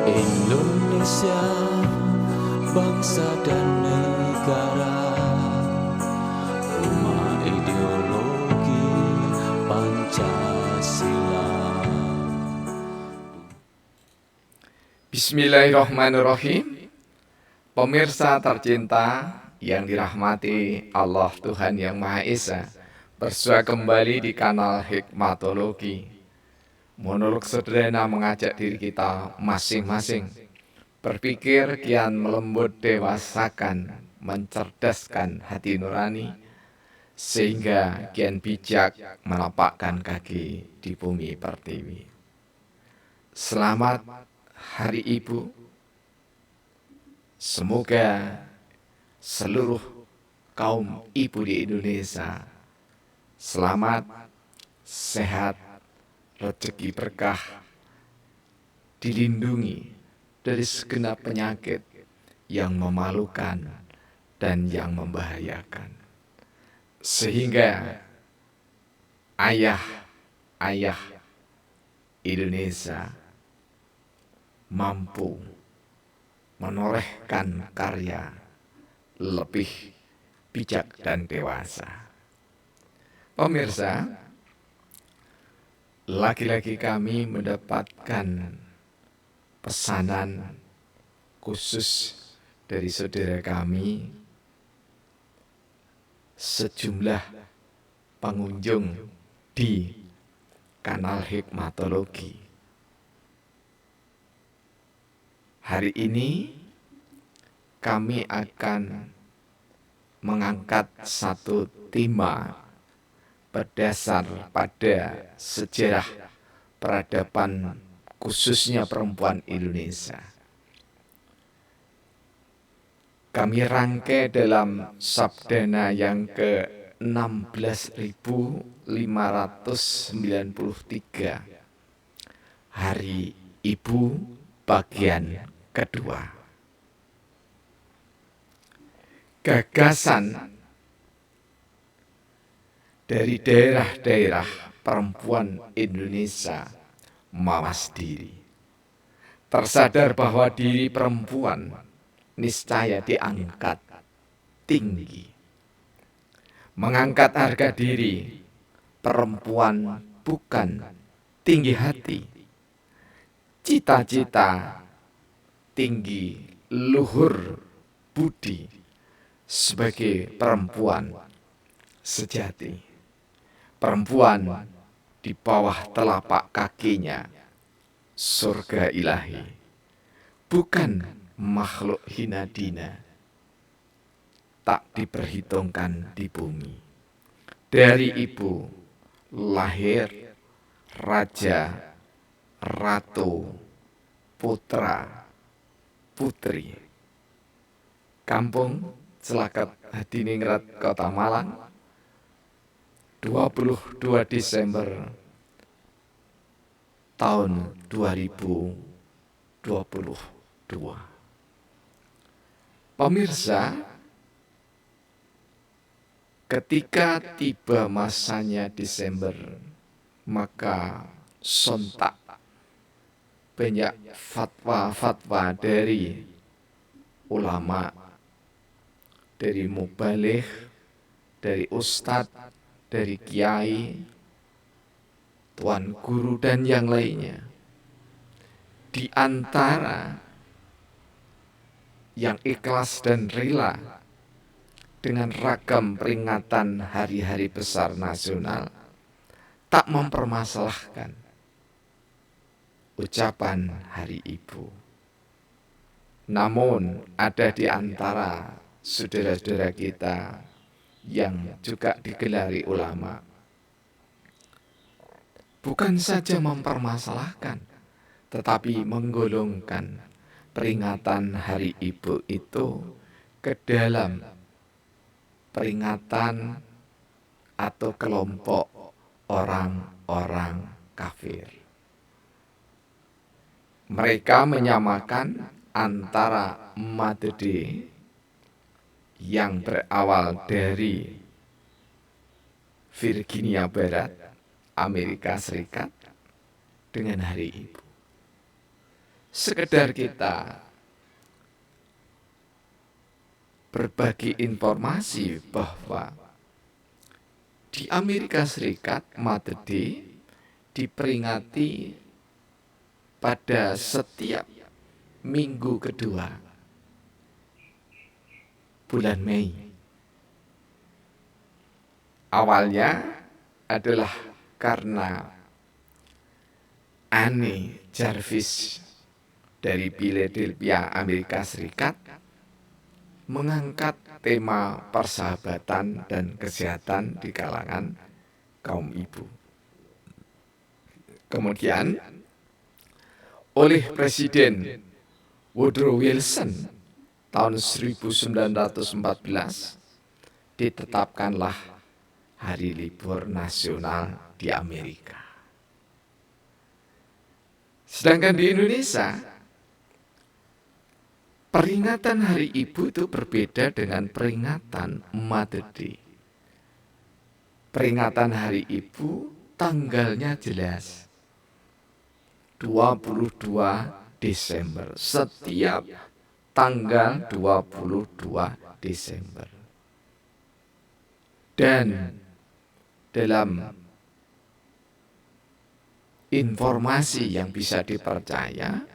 Indonesia, bangsa dan negara, rumah ideologi Pancasila. Bismillahirrahmanirrahim. Pemirsa tercinta yang dirahmati Allah Tuhan Yang Maha Esa, bersua kembali di kanal Hikmatologi. Monolog sederhana mengajak diri kita masing-masing berpikir kian melembut, dewasakan, mencerdaskan hati nurani, sehingga kian bijak menapakkan kaki di bumi pertiwi. Selamat Hari Ibu. Semoga seluruh kaum ibu di Indonesia selamat, sehat, rezeki berkah, dilindungi dari segenap penyakit yang memalukan dan yang membahayakan. Sehingga ayah-ayah Indonesia mampu menorehkan karya lebih bijak dan dewasa. Pemirsa, lagi-lagi kami mendapatkan pesanan khusus dari saudara kami, sejumlah pengunjung di kanal Hikmatologi. Hari ini kami akan mengangkat satu tema berdasar pada sejarah peradaban khususnya perempuan Indonesia. Kami rangkai dalam sabdana yang ke-16.593, Hari Ibu bagian kedua. Gagasan dari daerah-daerah perempuan Indonesia mawas diri, tersadar bahwa diri perempuan niscaya diangkat tinggi. Mengangkat harga diri perempuan bukan tinggi hati, cita-cita tinggi luhur budi sebagai perempuan sejati. Perempuan di bawah telapak kakinya surga ilahi, bukan makhluk hina dina, tak diperhitungkan di bumi. Dari ibu lahir raja, ratu, putra, putri. Kampung Celakat Hadiningrat, Kota Malang, 22 Desember tahun 2022. Pemirsa, ketika tiba masanya Desember, maka sontak banyak fatwa-fatwa dari ulama, dari mubaligh, dari ustadz, dari kiai, tuan guru dan yang lainnya. Di antara yang ikhlas dan rela dengan ragam peringatan hari-hari besar nasional, tak mempermasalahkan ucapan Hari Ibu. Namun ada di antara saudara-saudara kita yang juga digelari ulama, bukan saja mempermasalahkan, tetapi menggolongkan peringatan Hari Ibu itu ke dalam peringatan atau kelompok orang-orang kafir. Mereka menyamakan antara Mother Day yang berawal dari Virginia Barat, Amerika Serikat, dengan Hari Ibu. sekedar kita berbagi informasi bahwa di Amerika Serikat Mother Day diperingati pada setiap minggu kedua bulan Mei. Awalnya adalah karena Annie Jarvis dari Philadelphia, Amerika Serikat mengangkat tema persahabatan dan kesehatan di kalangan kaum ibu. Kemudian oleh Presiden Woodrow Wilson tahun 1914 ditetapkanlah hari libur nasional di Amerika. Sedangkan di Indonesia, peringatan Hari Ibu itu berbeda dengan peringatan Mother Day. Peringatan Hari Ibu tanggalnya jelas. 22 Desember. Setiap tanggal 22 Desember. Dan dalam informasi yang bisa dipercaya,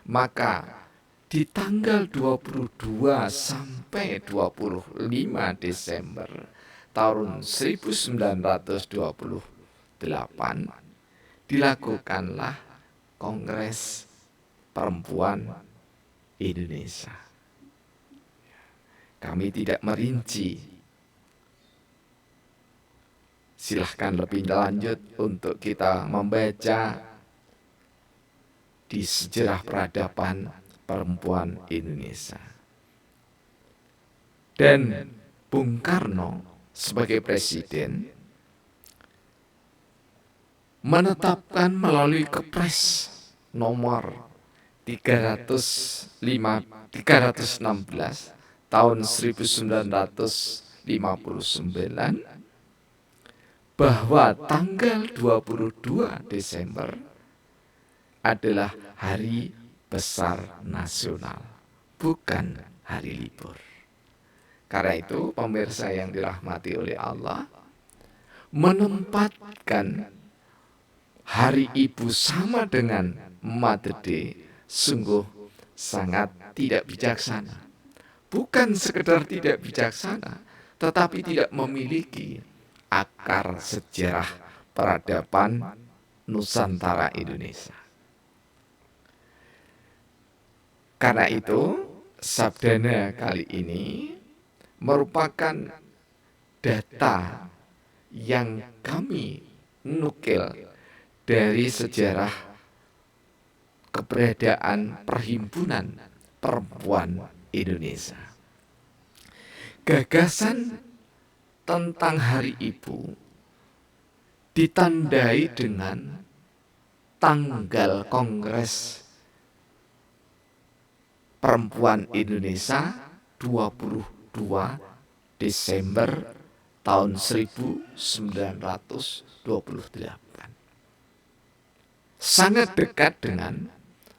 maka di tanggal 22 sampai 25 Desember tahun 1928 dilakukanlah Kongres Perempuan Indonesia. Kami tidak merinci. Silahkan lebih lanjut untuk kita membaca di sejarah peradaban perempuan Indonesia. Dan Bung Karno sebagai presiden menetapkan melalui Kepres nomor 316 tahun 1959 bahwa tanggal 22 Desember adalah hari besar nasional, bukan hari libur. Karena itu, pemirsa yang dirahmati oleh Allah, menempatkan Hari Ibu sama dengan Mother Day sungguh sangat tidak bijaksana. Bukan sekedar tidak bijaksana, tetapi tidak memiliki akar sejarah peradaban Nusantara Indonesia. Karena itu, sabdana kali ini merupakan data yang kami nukil dari sejarah keberadaan Perhimpunan Perempuan Indonesia. Gagasan tentang Hari Ibu ditandai dengan tanggal Kongres Perempuan Indonesia 22 Desember tahun 1928. Sangat dekat dengan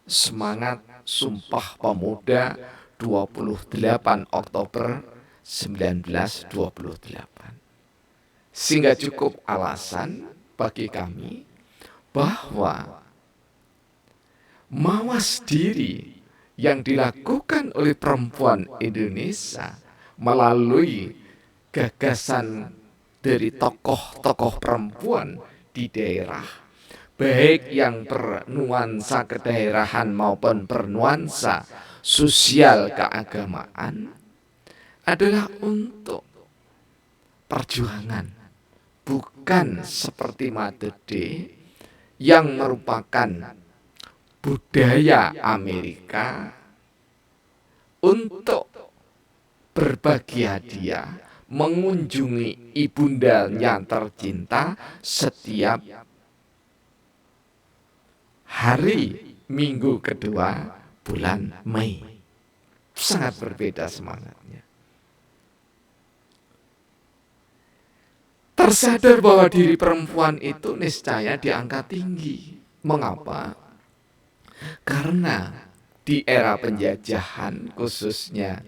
semangat Sumpah Pemuda 28 Oktober 1928. Sehingga cukup alasan bagi kami bahwa mawas diri yang dilakukan oleh perempuan Indonesia melalui gagasan dari tokoh-tokoh perempuan di daerah, baik yang bernuansa kedaerahan maupun bernuansa sosial keagamaan, adalah untuk perjuangan, bukan seperti Mother Day yang merupakan budaya Amerika untuk berbagi hadiah, mengunjungi ibundanya tercinta setiap hari minggu kedua bulan Mei. Sangat berbeda semangatnya. Tersadar bahwa diri perempuan itu niscaya diangkat tinggi. Mengapa? Karena di era penjajahan, khususnya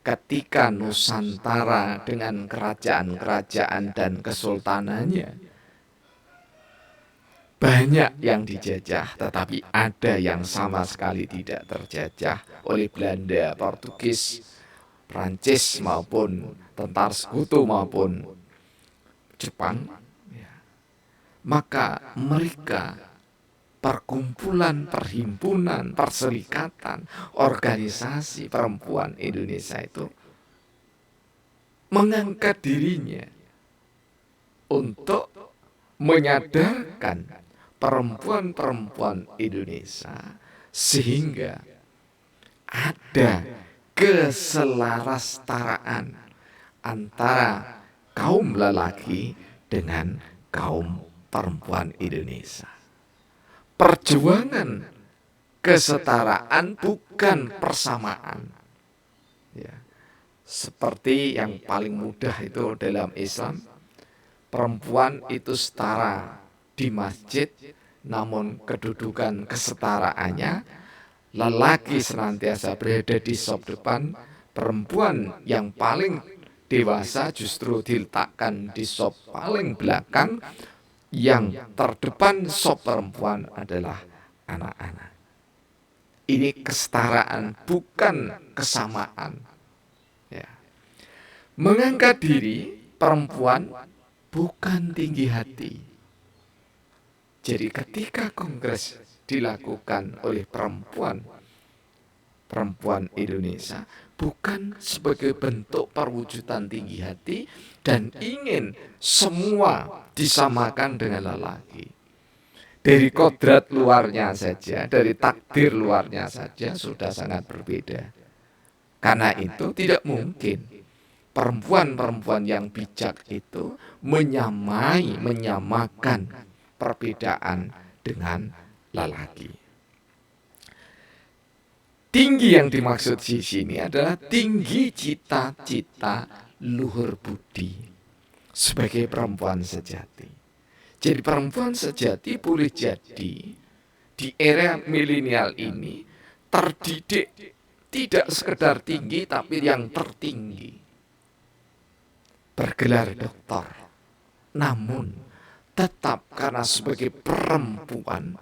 ketika Nusantara dengan kerajaan-kerajaan dan kesultanannya banyak yang dijajah, tetapi ada yang sama sekali tidak terjajah oleh Belanda, Portugis, Prancis maupun tentara sekutu maupun Jepang. Maka mereka, perkumpulan, perhimpunan, perserikatan, organisasi perempuan Indonesia itu mengangkat dirinya untuk menyadarkan perempuan-perempuan Indonesia sehingga ada keselarastaraan antara kaum lelaki dengan kaum perempuan Indonesia. Perjuangan kesetaraan bukan persamaan. Ya. Seperti yang paling mudah itu dalam Islam, perempuan itu setara di masjid, namun kedudukan kesetaraannya, lelaki senantiasa berada di sop depan, perempuan yang paling dewasa justru diletakkan di sop paling belakang, yang terdepan sop perempuan adalah anak-anak. Ini kesetaraan, bukan kesamaan. Ya. Mengangkat diri perempuan bukan tinggi hati. Jadi ketika kongres dilakukan oleh perempuan Indonesia bukan sebagai bentuk perwujudan tinggi hati dan ingin semua disamakan dengan lelaki. Dari kodrat luarnya saja, dari takdir luarnya saja sudah sangat berbeda. Karena itu tidak mungkin perempuan-perempuan yang bijak itu menyamakan perbedaan dengan lelaki. Tinggi yang dimaksud di sini adalah tinggi cita-cita luhur budi sebagai perempuan sejati. Jadi perempuan sejati boleh jadi di era milenial ini terdidik tidak sekedar tinggi tapi yang tertinggi. Bergelar doktor. Namun tetap karena sebagai perempuan,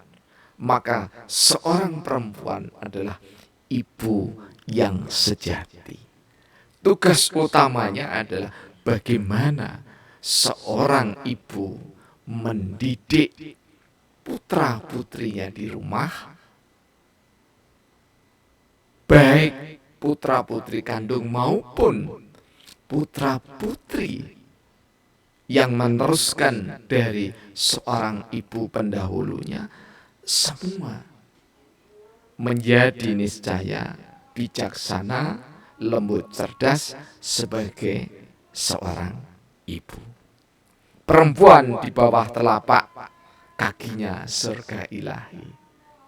maka seorang perempuan adalah ibu yang sejati. Tugas utamanya adalah bagaimana seorang ibu mendidik putra-putrinya di rumah, baik putra-putri kandung maupun putra-putri yang meneruskan dari seorang ibu pendahulunya, semua menjadi niscaya bijaksana, lembut, cerdas sebagai seorang ibu. Perempuan di bawah telapak kakinya surga ilahi.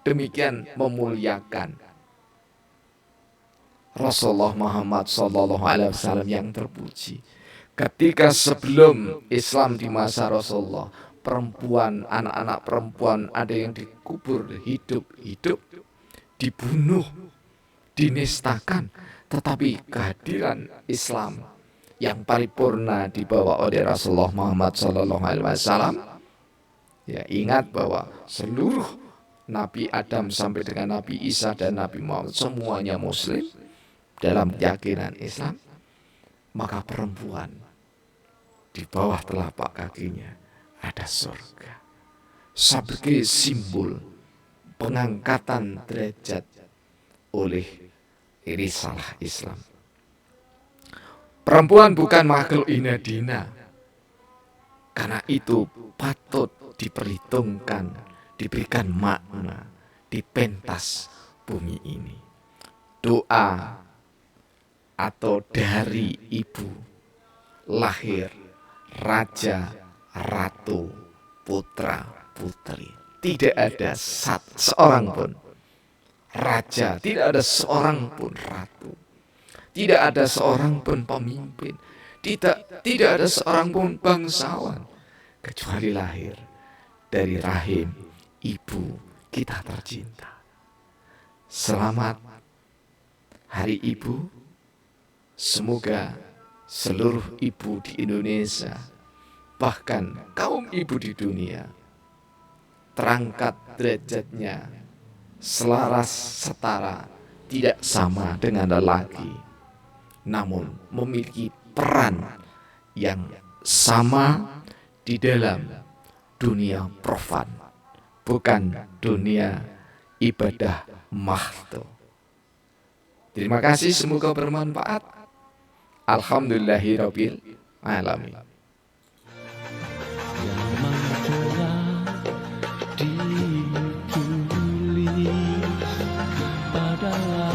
Demikian memuliakan Rasulullah Muhammad SAW yang terpuji. Ketika sebelum Islam di masa Rasulullah, perempuan, anak-anak perempuan ada yang dikubur hidup-hidup, dibunuh, dinistakan. Tetapi kehadiran Islam yang paripurna dibawa oleh Rasulullah Muhammad SAW, ya ingat bahwa seluruh Nabi Adam sampai dengan Nabi Isa dan Nabi Muhammad semuanya Muslim dalam keyakinan Islam. Maka perempuan di bawah telapak kakinya ada surga sebagai simbol pengangkatan derajat oleh risalah Islam. Perempuan bukan makhluk inadina. Karena itu patut diperhitungkan, diberikan makna di pentas bumi ini. Doa atau dari ibu lahir raja, ratu, putra, putri. Tidak ada seorang pun raja, tidak ada seorang pun ratu, tidak ada seorang pun pemimpin, tidak ada seorang pun bangsawan kecuali lahir dari rahim ibu kita tercinta. Selamat Hari Ibu. Semoga seluruh ibu di Indonesia, bahkan kaum ibu di dunia, terangkat derajatnya selaras setara, tidak sama dengan lelaki, namun memiliki peran yang sama di dalam dunia profan, bukan dunia ibadah mahdo. Terima kasih, semoga bermanfaat. Alhamdulillahirabbil alamin. Yang telah ditulis pada